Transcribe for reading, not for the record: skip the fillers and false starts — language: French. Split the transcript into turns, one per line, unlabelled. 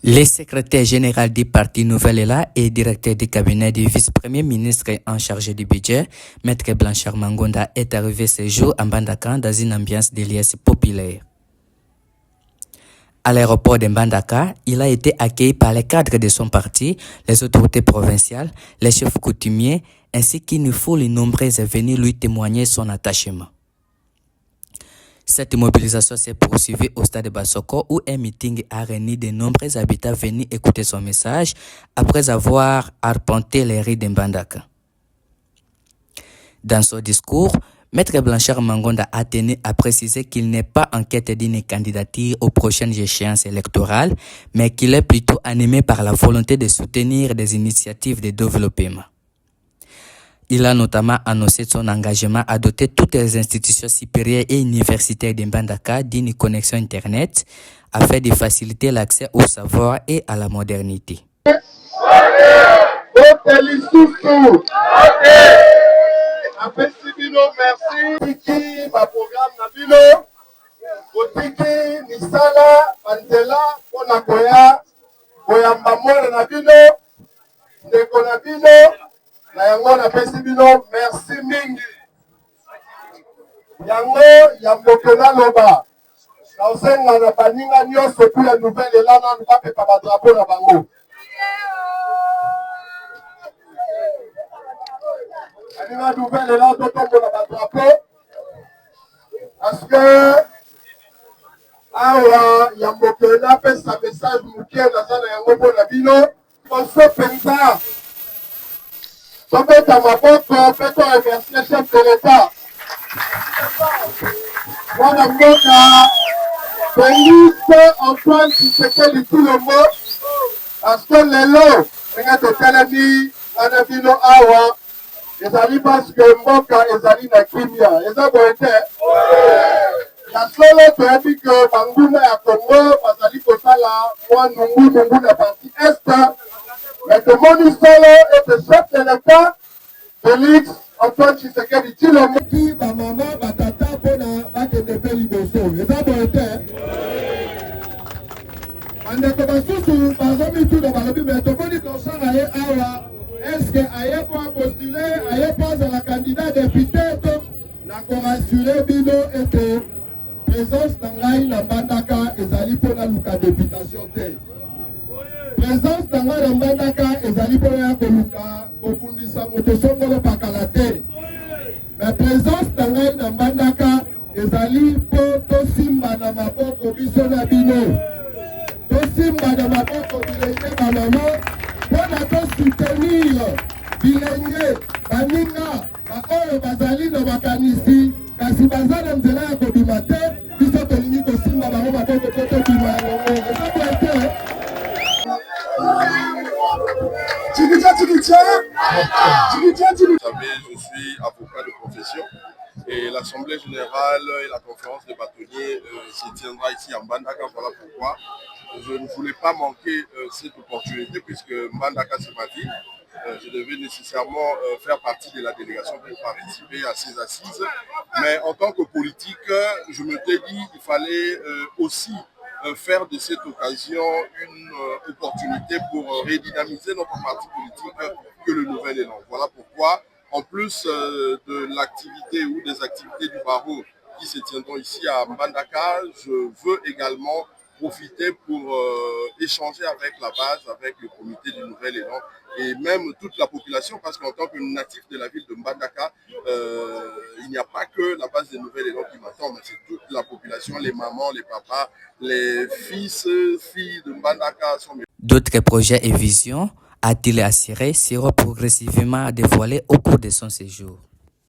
Le secrétaire général du parti Nouvel Élan et directeur du cabinet du vice-premier ministre en charge du budget, Maître Blanchard Mangonda, est arrivé ce jour à Mbandaka dans une ambiance de liesse populaire. À l'aéroport de Mbandaka, il a été accueilli par les cadres de son parti, les autorités provinciales, les chefs coutumiers, ainsi qu'une foule nombreuse est venue lui témoigner son attachement. Cette mobilisation s'est poursuivie au stade de Bassoko où un meeting a réuni de nombreux habitants venus écouter son message après avoir arpenté les rues de Mbandaka. Dans son discours, Maître Blanchard Mangonda a tenu à préciser qu'il n'est pas en quête d'une candidature aux prochaines échéances électorales, mais qu'il est plutôt animé par la volonté de soutenir des initiatives de développement. Il a notamment annoncé son engagement à doter toutes les institutions supérieures et universitaires de Mbandaka d'une connexion Internet afin de faciliter l'accès au savoir et à la modernité.
Merci. Ma programme Nabilo. Otiki Nisala Angela Konakoya Koyambamore Nabilo. Ndeko Nabilo. Na yango na pesi bino merci mingi. Yango ya mbokela loba. Na osenga na baninga nyonso tu ya Nouvel Élan na bapepa ba drapeau na bango. Baninga Nouvel Élan to tombo na ba drapeau. Parce que awa ya mbokela pesa message mukie na zana yango mpona bino. Oso penza. Tobeta maboko peto remercier chef de l'État. Mwana mboka Félix Antoine Tshisekedi Tshilombo parce que lelo ndenge totelemi wana bino awa ezali parce que mboka ezali na kimia eza boye te ya solo toyebi ke banguna ya Congo bazali kosala mwa nungunungu na parti est. Mais tomoni solo ete chef de l'État Félix Antoine Tshisekedi Tshilombo ki bamama batata mpona bakende mpe liboso eza boye te bandeko basusu bazomituna balobi me tomoni kosala ye awa eske aye po apostule aye po azala candidat député to na korassure bino ete présence na ngai na Mbandaka ezali mpona luka députation te. Présence na ngai na Mbandaka ezali mpona ya koluka kobundisa moto songolo pakala te. Mais présence na ngai na Mbandaka ezali mpo tosimba na maboko biso na bino. Tosimba na maboko bilenge bamama mpona tosoutenir bilenge baninga baoyo bazali na makanisi kasi baza na nzela ya kobima te. Biso tolingi kosimba bango maboko mpo tobima yango eza boye te.
Vous savez, je suis avocat de profession et l'Assemblée générale et la conférence des bâtonniers se tiendra ici à Mbandaka. Voilà pourquoi je ne voulais pas manquer cette opportunité puisque Mbandaka c'est ma ville. Je devais nécessairement faire partie de la délégation pour participer à ces assises. Mais en tant que politique, je me suis dit qu'il fallait aussi faire de cette occasion une opportunité pour redynamiser notre parti politique que le Nouvel Élan. Voilà pourquoi, en plus de l'activité ou des activités du barreau qui se tiendront ici à Mbandaka, je veux également profiter pour échanger avec la base, avec le comité du Nouvel Élan et même toute la population, parce qu'en tant que natif de la ville de Mbandaka, il n'y a pas que la base des Nouvel Élan qui m'attend, mais c'est toute la population, les mamans, les papas, les fils, filles de Mbandaka sont...
D'autres projets et visions, a-t-il assuré, seront progressivement dévoilés au cours de son séjour.